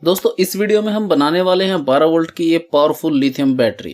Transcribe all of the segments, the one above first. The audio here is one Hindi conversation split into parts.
दोस्तों इस वीडियो में हम बनाने वाले हैं 12 वोल्ट की ये पावरफुल लिथियम बैटरी।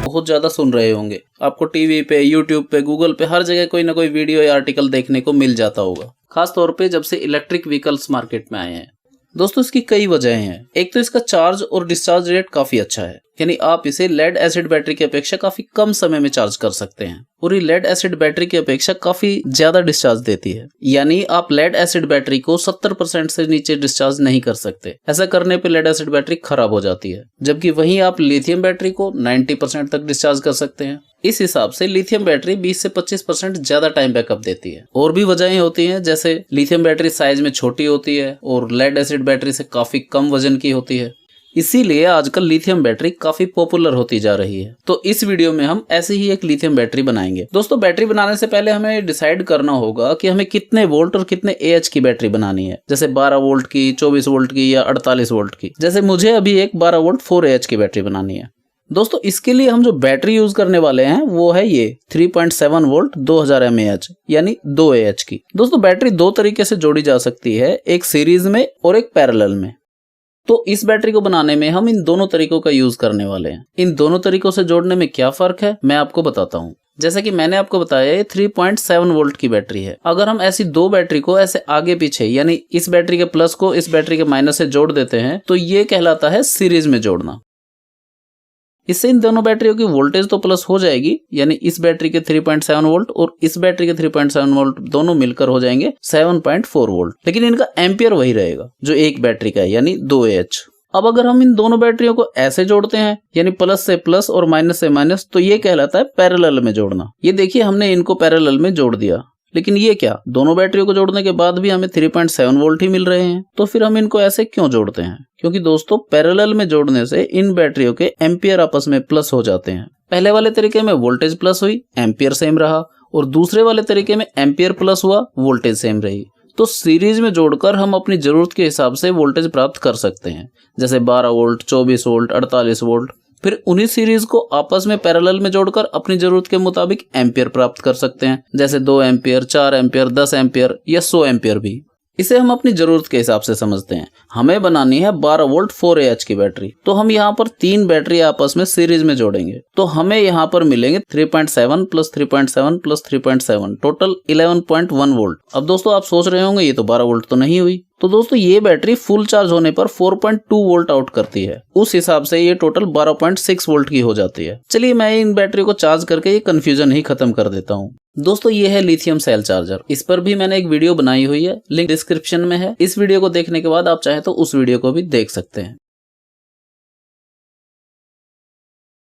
बहुत ज़्यादा सुन रहे होंगे, आपको टीवी पे, यूट्यूब पे, गूगल पे हर जगह कोई ना कोई वीडियो या आर्टिकल देखने को मिल जाता होगा, खास तौर पे जब से इलेक्ट्रिक व्हीकल्स मार्केट में आए हैं। दोस्तों इसकी कई वजहें हैं। एक तो इसका चार्ज और डिस्चार्ज रेट काफी अच्छा है, यानी आप इसे लेड एसिड बैटरी की अपेक्षा काफी कम समय में चार्ज कर सकते हैं और ये लेड एसिड बैटरी की अपेक्षा काफी ज्यादा डिस्चार्ज देती है, यानी आप लेड एसिड बैटरी को 70% से नीचे डिस्चार्ज नहीं कर सकते। ऐसा करने पे लेड एसिड बैटरी खराब हो जाती है, जबकि वहीं आप लिथियम बैटरी को 90% तक डिस्चार्ज कर सकते हैं। इस हिसाब से लिथियम बैटरी 20 से 25% ज्यादा टाइम बैकअप देती है। और भी वजहें होती हैं, जैसे लिथियम बैटरी साइज में छोटी होती है और लेड एसिड बैटरी से काफी कम वजन की होती है, इसीलिए आजकल लिथियम बैटरी काफी पॉपुलर होती जा रही है। तो इस वीडियो में हम ऐसी ही एक लिथियम बैटरी बनाएंगे। दोस्तों बैटरी बनाने से पहले हमें डिसाइड करना होगा कि हमें कितने वोल्ट और कितने AH की बैटरी बनानी है, जैसे 12 वोल्ट की, 24 वोल्ट की या 48 वोल्ट की। जैसे मुझे अभी एक 12 वोल्ट 4AH की बैटरी बनानी है। दोस्तों इसके लिए हम जो बैटरी यूज करने वाले हैं वो है ये 3.7 वोल्ट 2000 mAh यानी 2AH की। दोस्तों बैटरी दो तरीके से जोड़ी जा सकती है, एक सीरीज में और एक पैरेलल में। तो इस बैटरी को बनाने में हम इन दोनों तरीकों का यूज करने वाले हैं। इन दोनों तरीकों से जोड़ने में क्या फर्क है मैं आपको बताता हूँ। जैसे कि मैंने आपको बताया ये 3.7 वोल्ट की बैटरी है। अगर हम ऐसी दो बैटरी को ऐसे आगे पीछे, यानी इस बैटरी के प्लस को इस बैटरी के माइनस से जोड़ देते हैं, तो ये कहलाता है सीरीज में जोड़ना। इससे इन दोनों बैटरियों की वोल्टेज तो प्लस हो जाएगी, यानी इस बैटरी के 3.7 वोल्ट और इस बैटरी के 3.7 वोल्ट दोनों मिलकर हो जाएंगे 7.4 वोल्ट, लेकिन इनका एम्पियर वही रहेगा जो एक बैटरी का है, यानी 2AH। अब अगर हम इन दोनों बैटरियों को ऐसे जोड़ते हैं, यानी प्लस से प्लस और माइनस से माइनस, तो ये कहलाता है पैरेलल में जोड़ना। ये देखिए हमने इनको पैरेलल में जोड़ दिया, लेकिन ये क्या, दोनों बैटरियों को जोड़ने के बाद भी हमें 3.7 वोल्ट ही मिल रहे हैं। तो फिर हम इनको ऐसे क्यों जोड़ते हैं? क्योंकि दोस्तों पैरेलल में जोड़ने से इन बैटरियों के एम्पियर आपस में प्लस हो जाते हैं। पहले वाले तरीके में वोल्टेज प्लस हुई, एम्पियर सेम रहा, और दूसरे वाले तरीके में एम्पियर प्लस हुआ, वोल्टेज सेम रही। तो सीरीज में जोड़कर हम अपनी जरूरत के हिसाब से वोल्टेज प्राप्त कर सकते हैं, जैसे 12 वोल्ट, 24 वोल्ट, 48 वोल्ट। फिर उन्हीं सीरीज को आपस में पैरेलल में जोड़कर अपनी जरूरत के मुताबिक एम्पियर प्राप्त कर सकते हैं, जैसे 2 एम्पियर, 4 एम्पियर, 10 एम्पियर या 100 एम्पियर भी। इसे हम अपनी जरूरत के हिसाब से समझते हैं। हमें बनानी है 12 वोल्ट 4AH की बैटरी, तो हम यहाँ पर तीन बैटरी आपस में सीरीज में जोड़ेंगे, तो हमें यहाँ पर मिलेंगे 3.7 प्लस 3.7 प्लस 3.7, टोटल 11.1 वोल्ट। अब दोस्तों आप सोच रहे होंगे ये तो 12 वोल्ट तो नहीं हुई। तो दोस्तों ये बैटरी फुल चार्ज होने पर 4.2 वोल्ट आउट करती है। उस हिसाब से ये टोटल 12.6 वोल्ट की हो जाती है। चलिए मैं इन बैटरी को चार्ज करके ये कंफ्यूजन ही खत्म कर देता हूँ। दोस्तों ये है लिथियम सेल चार्जर। इस पर भी मैंने एक वीडियो बनाई हुई है, लिंक डिस्क्रिप्शन में है। इस वीडियो को देखने के बाद आप चाहे तो उस वीडियो को भी देख सकते हैं।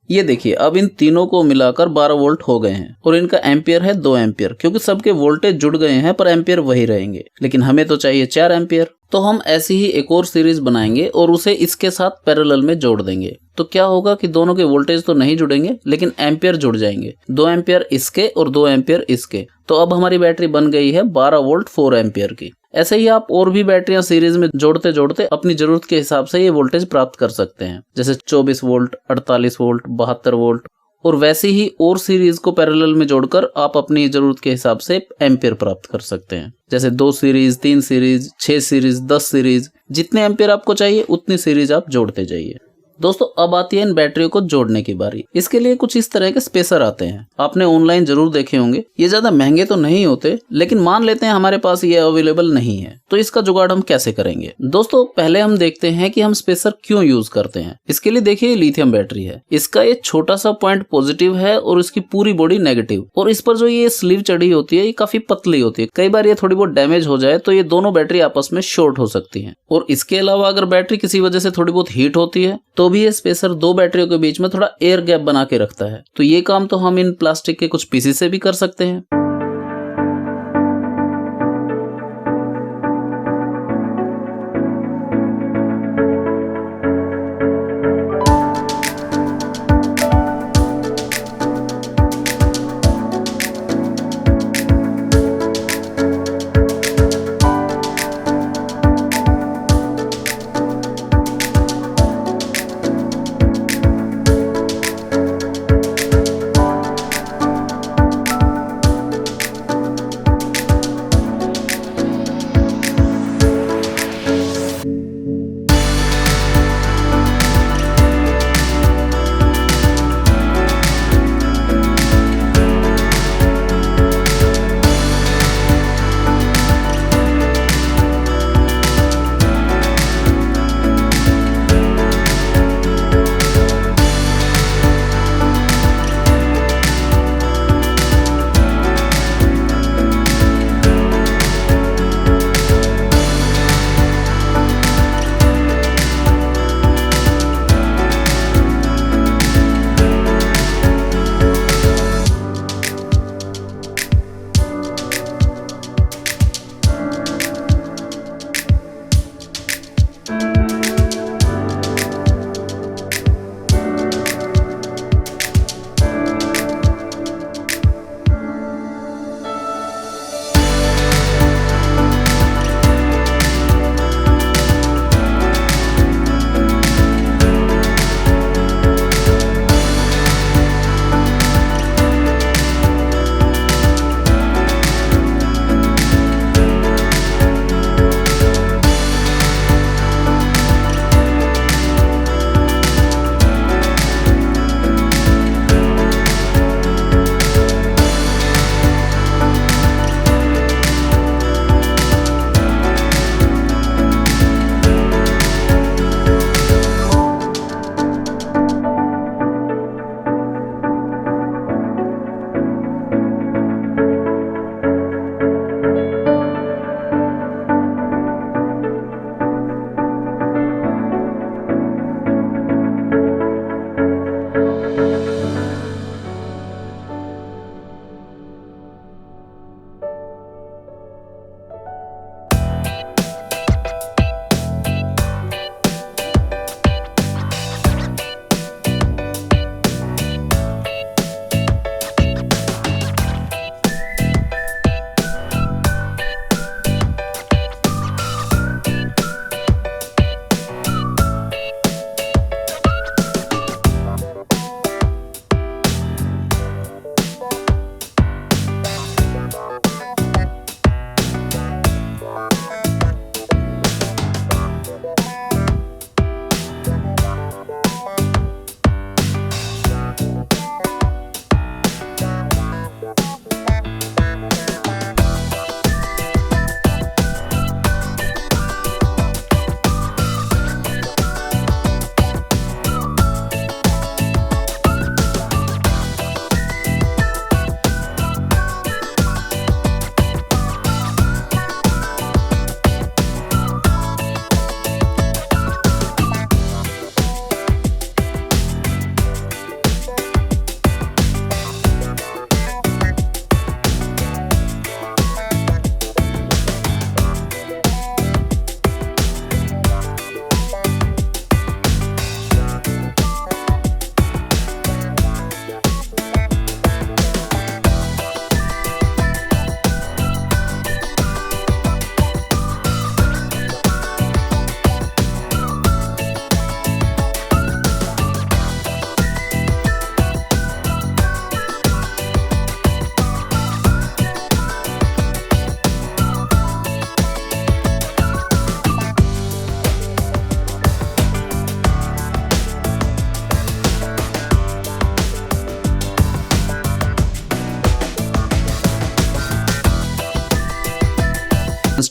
ये देखिए अब इन तीनों को मिलाकर 12 वोल्ट हो गए हैं और इनका एम्पियर है 2 एम्पियर, क्योंकि सबके वोल्टेज जुड़ गए हैं पर एम्पियर वही रहेंगे, लेकिन हमें तो चाहिए 4 एम्पियर। तो हम ऐसी ही एक और सीरीज बनाएंगे और उसे इसके साथ पैरेलल में जोड़ देंगे। तो क्या होगा कि दोनों के वोल्टेज तो नहीं जुड़ेंगे, लेकिन एम्पियर जुड़ जाएंगे, 2 एम्पियर इसके और 2 एम्पियर इसके। तो अब हमारी बैटरी बन गई है 12 वोल्ट 4 एम्पियर की। ऐसे ही आप और भी बैटरियां सीरीज में जोड़ते जोड़ते अपनी जरूरत के हिसाब से ये वोल्टेज प्राप्त कर सकते हैं, जैसे 24 वोल्ट, 48 वोल्ट, 72 वोल्ट। और वैसे ही और सीरीज को पैरेलल में जोड़कर आप अपनी जरूरत के हिसाब से एम्पियर प्राप्त कर सकते हैं, जैसे 2 सीरीज, 3 सीरीज, 6 सीरीज, 10 सीरीज। जितने एम्पियर आपको चाहिए उतनी सीरीज आप जोड़ते जाइए। दोस्तों अब आती है इन बैटरियों को जोड़ने की बारी। इसके लिए कुछ इस तरह के स्पेसर आते हैं, आपने ऑनलाइन जरूर देखे होंगे। ये ज्यादा महंगे तो नहीं होते, लेकिन मान लेते हैं हमारे पास ये अवेलेबल नहीं है, तो इसका जुगाड़ हम कैसे करेंगे? दोस्तों पहले हम देखते हैं कि हम स्पेसर क्यों यूज करते हैं। इसके लिए देखिए लिथियम बैटरी है, इसका ये छोटा सा पॉइंट पॉजिटिव है और इसकी पूरी बॉडी नेगेटिव, और इस पर जो ये स्लीव चढ़ी होती है ये काफी पतली होती है। कई बार ये थोड़ी बहुत डैमेज हो जाए तो ये दोनों बैटरी आपस में शॉर्ट हो सकती है। और इसके अलावा अगर बैटरी किसी वजह से थोड़ी बहुत हीट होती है तो भी ये स्पेसर दो बैटरियों के बीच में थोड़ा एयर गैप बना के रखता है। तो ये काम तो हम इन प्लास्टिक के कुछ पीसेस से भी कर सकते हैं।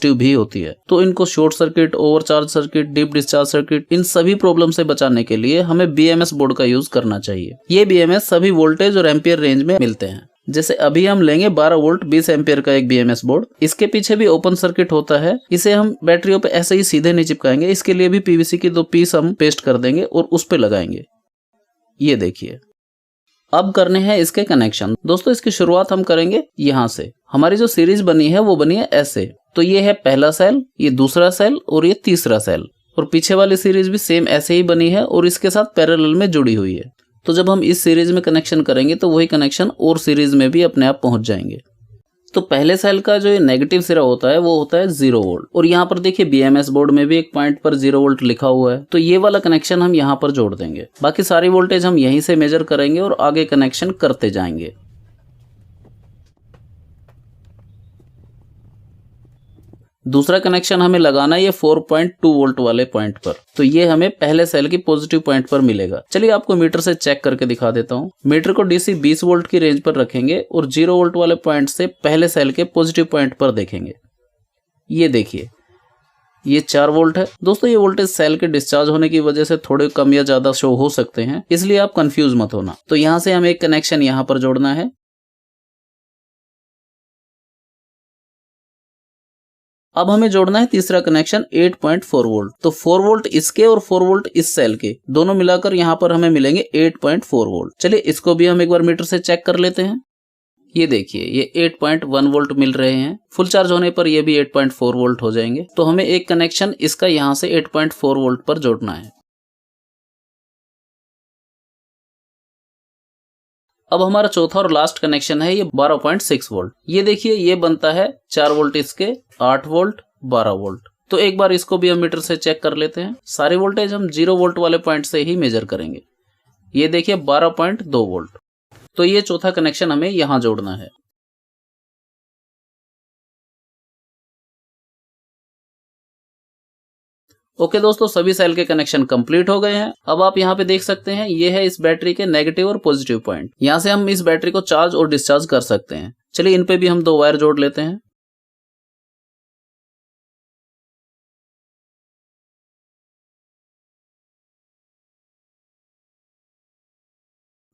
पॉजिटिव भी होती है। तो इनको short circuit, overcharge circuit, deep discharge circuit, इन सभी प्रॉब्लम से बचाने के लिए हमें BMS बोर्ड का यूज करना चाहिए। ये BMS सभी वोल्टेज और एम्पियर रेंज में मिलते हैं। जैसे अभी हम लेंगे 12 वोल्ट 20 एम्पियर का एक BMS बोर्ड। इसके पीछे भी ओपन सर्किट होता है। इसे हम बैटरियों पे ऐसे ही सीधे नहीं चिपकाएंगे, इसके लिए भी PVC की 2 पीस हम पेस्ट कर देंगे और उस पे लगाएंगे। ये देखिए, अब करने हैं इसके कनेक्शन। दोस्तों इसकी शुरुआत हम करेंगे यहाँ से। हमारी जो सीरीज बनी है वो बनी है ऐसे। तो ये है पहला सेल, ये दूसरा सेल और ये तीसरा सेल, और पीछे वाली सीरीज भी सेम ऐसे ही बनी है और इसके साथ पैरेलल में जुड़ी हुई है। तो जब हम इस सीरीज में कनेक्शन करेंगे तो वही कनेक्शन और सीरीज में भी अपने आप पहुंच जाएंगे। तो पहले सेल का जो ये नेगेटिव सिरा होता है वो होता है 0 वोल्ट, और यहाँ पर देखिए BMS बोर्ड में भी एक पॉइंट पर 0 वोल्ट लिखा हुआ है। तो ये वाला कनेक्शन हम यहाँ पर जोड़ देंगे। बाकी सारी वोल्टेज हम यहीं से मेजर करेंगे और आगे कनेक्शन करते जाएंगे। दूसरा कनेक्शन हमें लगाना है ये 4.2 वोल्ट वाले पॉइंट पर। तो ये हमें पहले सेल की पॉजिटिव पॉइंट पर मिलेगा। चलिए आपको मीटर से चेक करके दिखा देता हूँ। मीटर को DC 20 वोल्ट की रेंज पर रखेंगे और 0 वोल्ट वाले पॉइंट से पहले सेल के पॉजिटिव पॉइंट पर देखेंगे। ये देखिए, ये 4 वोल्ट है। दोस्तों ये वोल्टेज सेल के डिस्चार्ज होने की वजह से थोड़े कम या ज्यादा शो हो सकते हैं, इसलिए आप कंफ्यूज मत होना। तो यहाँ से हमें एक कनेक्शन यहाँ पर जोड़ना है। अब हमें जोड़ना है तीसरा कनेक्शन 8.4 वोल्ट। तो 4 वोल्ट इसके और 4 वोल्ट इस सेल के, दोनों मिलाकर यहाँ पर हमें मिलेंगे 8.4 वोल्ट। चलिए इसको भी हम एक बार मीटर से चेक कर लेते हैं। ये देखिए, ये 8.1 वोल्ट मिल रहे हैं। फुल चार्ज होने पर ये भी 8.4 वोल्ट हो जाएंगे। तो हमें एक कनेक्शन इसका यहाँ से 8.4 वोल्ट पर जोड़ना है। अब हमारा चौथा और लास्ट कनेक्शन है ये 12.6 वोल्ट। ये देखिए, ये बनता है 4 वोल्ट इसके, 8 वोल्ट, 12 वोल्ट। तो एक बार इसको भी हम मीटर से चेक कर लेते हैं। सारे वोल्टेज हम 0 वोल्ट वाले पॉइंट से ही मेजर करेंगे। ये देखिए 12.2 वोल्ट। तो ये चौथा कनेक्शन हमें यहां जोड़ना है। ओके दोस्तों, सभी सेल के कनेक्शन कंप्लीट हो गए हैं। अब आप यहाँ पे देख सकते हैं, ये है इस बैटरी के नेगेटिव और पॉजिटिव पॉइंट। यहाँ से हम इस बैटरी को चार्ज और डिस्चार्ज कर सकते हैं। चलिए इन पे भी हम 2 वायर जोड़ लेते हैं।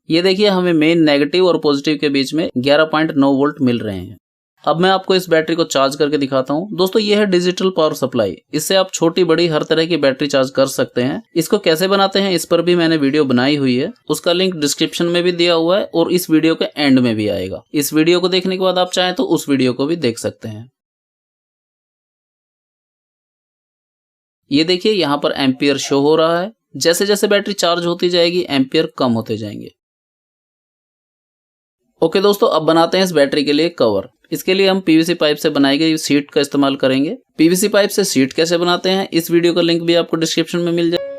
ये देखिए, हमें मेन नेगेटिव और पॉजिटिव के बीच में 11.9 वोल्ट मिल रहे हैं। अब मैं आपको इस बैटरी को चार्ज करके दिखाता हूं। दोस्तों ये है डिजिटल पावर सप्लाई। इससे आप छोटी बड़ी हर तरह की बैटरी चार्ज कर सकते हैं। इसको कैसे बनाते हैं इस पर भी मैंने वीडियो बनाई हुई है, उसका लिंक डिस्क्रिप्शन में भी दिया हुआ है और इस वीडियो के एंड में भी आएगा। इस वीडियो को देखने के बाद आप चाहें तो उस वीडियो को भी देख सकते हैं। ये देखिए, यहाँ पर एम्पियर शो हो रहा है। जैसे जैसे बैटरी चार्ज होती जाएगी एम्पियर कम होते जाएंगे। ओके दोस्तों, अब बनाते हैं इस बैटरी के लिए कवर। इसके लिए हम PVC पाइप से बनाई गई शीट का इस्तेमाल करेंगे। PVC पाइप से शीट कैसे बनाते हैं इस वीडियो का लिंक भी आपको डिस्क्रिप्शन में मिल जाए।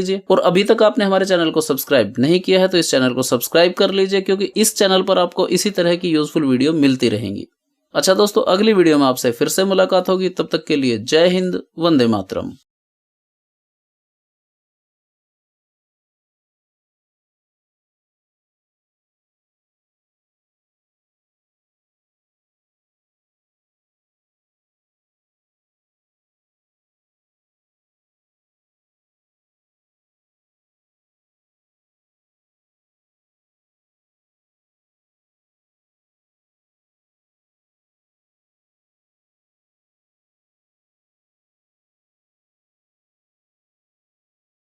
लीजिए। और अभी तक आपने हमारे चैनल को सब्सक्राइब नहीं किया है तो इस चैनल को सब्सक्राइब कर लीजिए, क्योंकि इस चैनल पर आपको इसी तरह की यूजफुल वीडियो मिलती रहेंगी। अच्छा दोस्तों, अगली वीडियो में आपसे फिर से मुलाकात होगी। तब तक के लिए जय हिंद, वंदे मातरम।